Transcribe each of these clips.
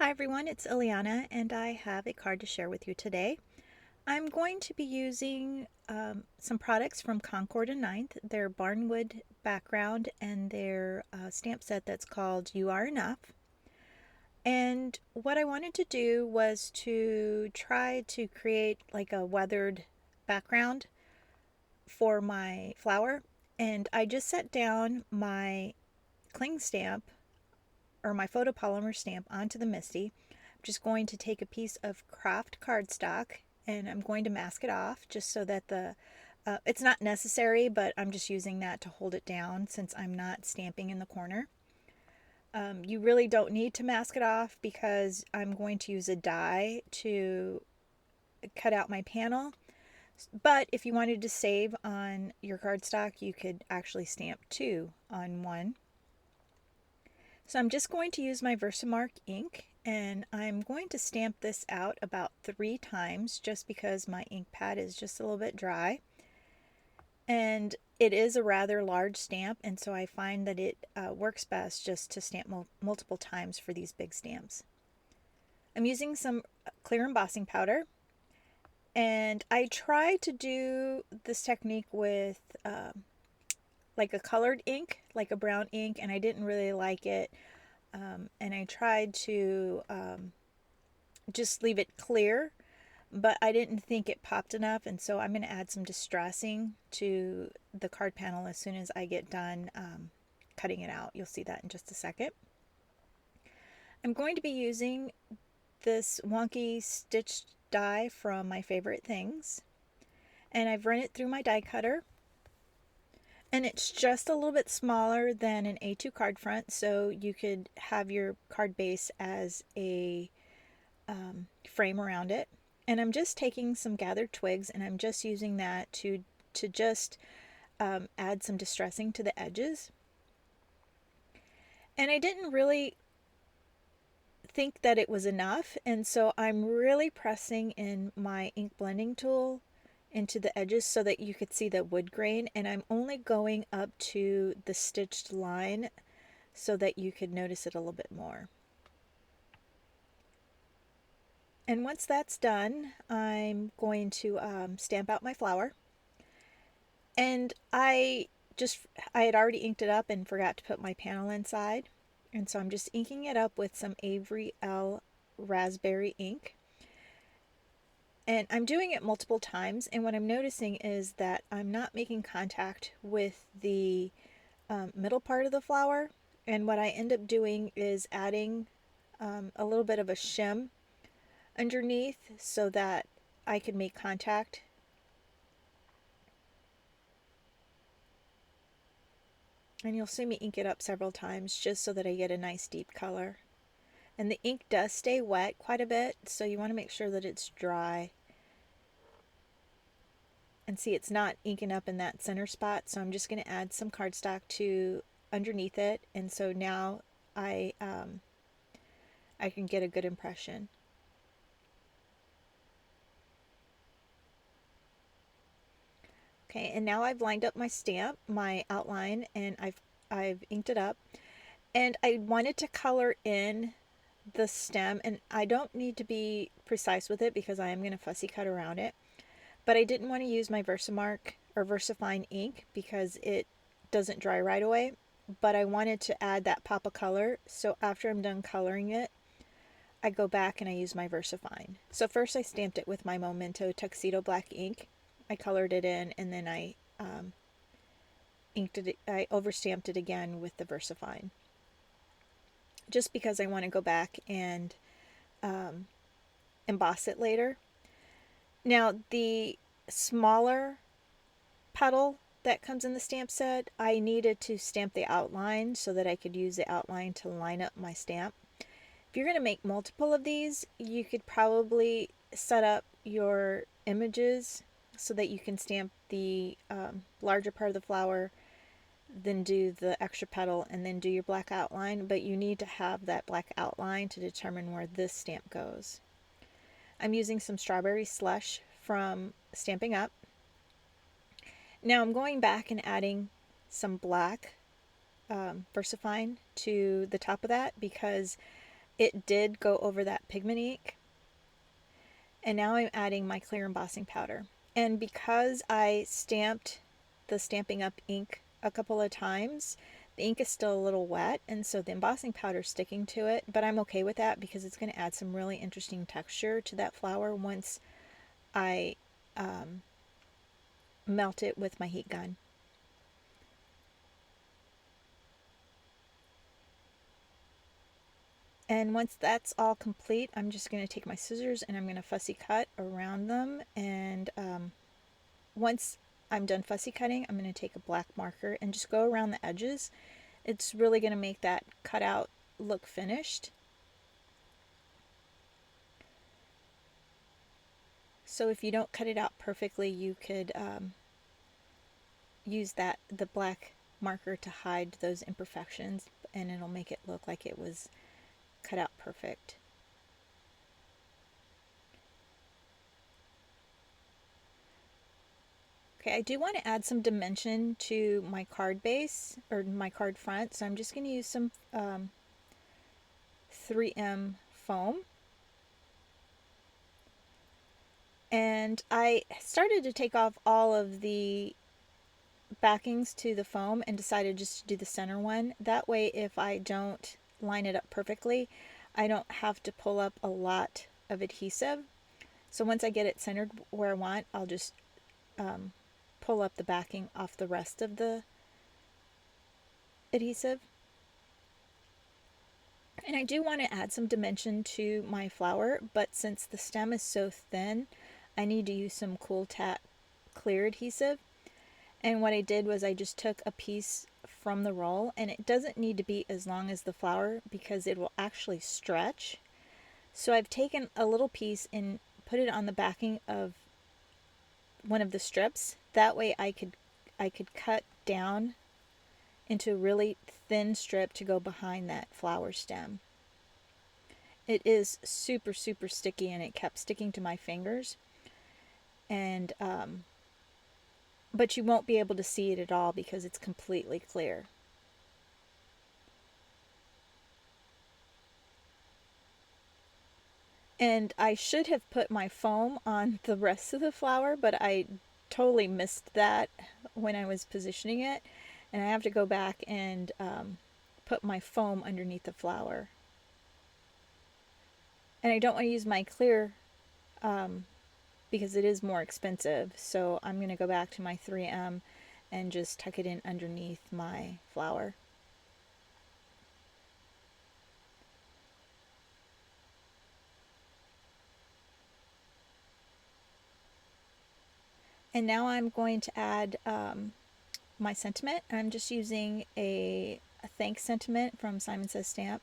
Hi everyone, it's Ileana and I have a card to share with you today. I'm going to be using some products from Concord and Ninth, their barnwood background and their stamp set that's called You Are Enough. And what I wanted to do was to try to create like a weathered background for my flower. And I just set down my cling stamp or my photopolymer stamp onto the MISTI. I'm just going to take a piece of craft cardstock and I'm going to mask it off just so that it's not necessary, but I'm just using that to hold it down since I'm not stamping in the corner. You really don't need to mask it off because I'm going to use a die to cut out my panel. But if you wanted to save on your cardstock, you could actually stamp two on one. So I'm just going to use my Versamark ink and I'm going to stamp this out about 3 times just because my ink pad is just a little bit dry. And it is a rather large stamp, and so I find that it works best just to stamp multiple times for these big stamps. I'm using some clear embossing powder, and I try to do this technique with like a colored ink, like a brown ink, and I didn't really like it. And I tried to just leave it clear, but I didn't think it popped enough, and so I'm going to add some distressing to the card panel as soon as I get done cutting it out. You'll see that in just a second. I'm going to be using this wonky stitched die from My Favorite Things, and I've run it through my die cutter. And it's just a little bit smaller than an A2 card front, so you could have your card base as a frame around it. And I'm just taking some gathered twigs and I'm just using that to just add some distressing to the edges. And I didn't really think that it was enough, and so I'm really pressing in my ink blending tool into the edges so that you could see the wood grain, and I'm only going up to the stitched line so that you could notice it a little bit more. And once that's done, I'm going to stamp out my flower. And I had already inked it up and forgot to put my panel inside, and so I'm just inking it up with some Avery L raspberry ink. And I'm doing it multiple times, and what I'm noticing is that I'm not making contact with the middle part of the flower, and what I end up doing is adding a little bit of a shim underneath so that I can make contact. And you'll see me ink it up several times just so that I get a nice deep color. And the ink does stay wet quite a bit, so you want to make sure that it's dry. And see, it's not inking up in that center spot, so I'm just going to add some cardstock to underneath it, and so now I can get a good impression. Okay, and now I've lined up my stamp, my outline, and I've inked it up. And I wanted to color in the stem, and I don't need to be precise with it because I am going to fussy cut around it. But I didn't want to use my Versamark or Versafine ink because it doesn't dry right away. But I wanted to add that pop of color, so after I'm done coloring it, I go back and I use my Versafine. So first I stamped it with my Memento Tuxedo Black ink. I colored it in, and then I inked it. I overstamped it again with the Versafine, just because I want to go back and emboss it later. Now the smaller petal that comes in the stamp set, I needed to stamp the outline so that I could use the outline to line up my stamp. If you're going to make multiple of these, you could probably set up your images so that you can stamp the larger part of the flower, then do the extra petal, and then do your black outline, but you need to have that black outline to determine where this stamp goes. I'm using some strawberry slush from Stamping Up. Now I'm going back and adding some black Versafine to the top of that because it did go over that pigment ink. And now I'm adding my clear embossing powder. And because I stamped the Stampin' Up! Ink a couple of times, the ink is still a little wet, and so the embossing powder is sticking to it, but I'm okay with that because it's going to add some really interesting texture to that flower once I melt it with my heat gun. And once that's all complete, I'm just going to take my scissors and I'm going to fussy cut around them. And once I'm done fussy cutting, I'm going to take a black marker and just go around the edges. It's really going to make that cutout look finished. So if you don't cut it out perfectly, you could use the black marker to hide those imperfections, and it'll make it look like it was cut out perfect. Okay, I do want to add some dimension to my card base, or my card front, so I'm just going to use some 3M foam. And I started to take off all of the backings to the foam and decided just to do the center one. That way, if I don't line it up perfectly, I don't have to pull up a lot of adhesive. So once I get it centered where I want, I'll just pull up the backing off the rest of the adhesive. And I do want to add some dimension to my flower, but since the stem is so thin, I need to use some Cool Tack clear adhesive. And what I did was I just took a piece from the roll, and it doesn't need to be as long as the flower because it will actually stretch. So I've taken a little piece and put it on the backing of one of the strips. That way I could cut down into a really thin strip to go behind that flower stem. It is super, super sticky, and it kept sticking to my fingers. And but you won't be able to see it at all because it's completely clear. And I should have put my foam on the rest of the flower, but I totally missed that when I was positioning it. And I have to go back and put my foam underneath the flower. And I don't want to use my clear because it is more expensive. So I'm going to go back to my 3M and just tuck it in underneath my flower. And now I'm going to add my sentiment. I'm just using a thanks sentiment from Simon Says Stamp.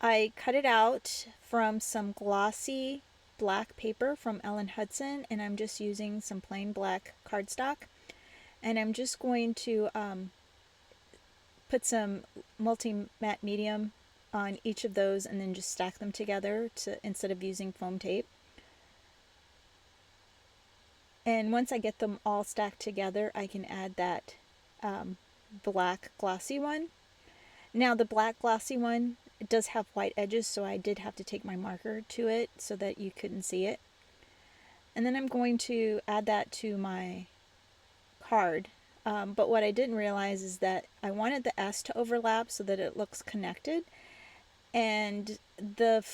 I cut it out from some glossy black paper from Ellen Hudson, and I'm just using some plain black cardstock. And I'm just going to put some multi-matte medium on each of those and then just stack them together instead of using foam tape. And once I get them all stacked together, I can add that black glossy one. Now the black glossy one, it does have white edges, so I did have to take my marker to it so that you couldn't see it. And then I'm going to add that to my card. But what I didn't realize is that I wanted the S to overlap so that it looks connected. And the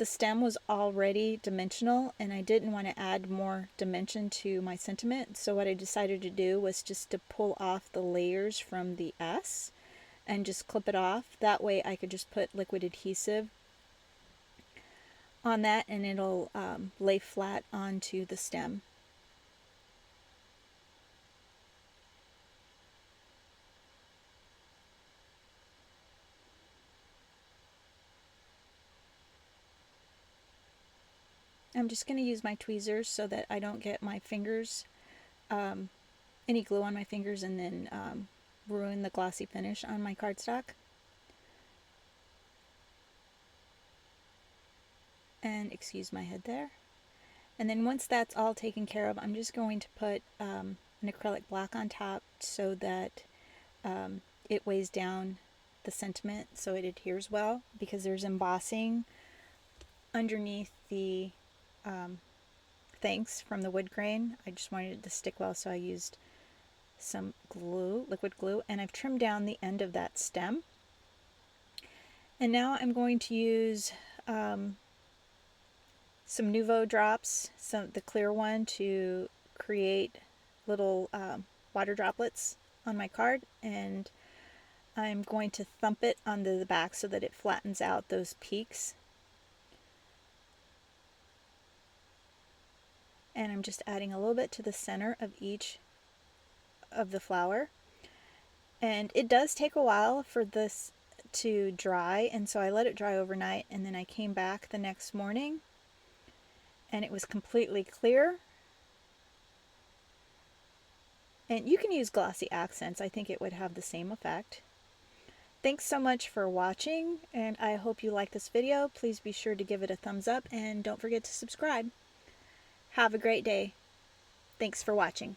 stem was already dimensional, and I didn't want to add more dimension to my sentiment. So what I decided to do was just to pull off the layers from the S and just clip it off. That way I could just put liquid adhesive on that and it'll lay flat onto the stem. I'm just going to use my tweezers so that I don't get my fingers, any glue on my fingers, and then ruin the glossy finish on my cardstock. And excuse my head there. And then once that's all taken care of, I'm just going to put an acrylic black on top so that it weighs down the sentiment so it adheres well, because there's embossing underneath the thanks from the wood grain. I just wanted it to stick well, so I used some glue, liquid glue, and I've trimmed down the end of that stem. And now I'm going to use some Nuvo drops, the clear one, to create little water droplets on my card, and I'm going to thump it onto the back so that it flattens out those peaks. And I'm just adding a little bit to the center of each of the flower. And it does take a while for this to dry, and so I let it dry overnight, and then I came back the next morning and it was completely clear. And you can use glossy accents. I think it would have the same effect. Thanks so much for watching, and I hope you like this video. Please be sure to give it a thumbs up and don't forget to subscribe. Have a great day. Thanks for watching.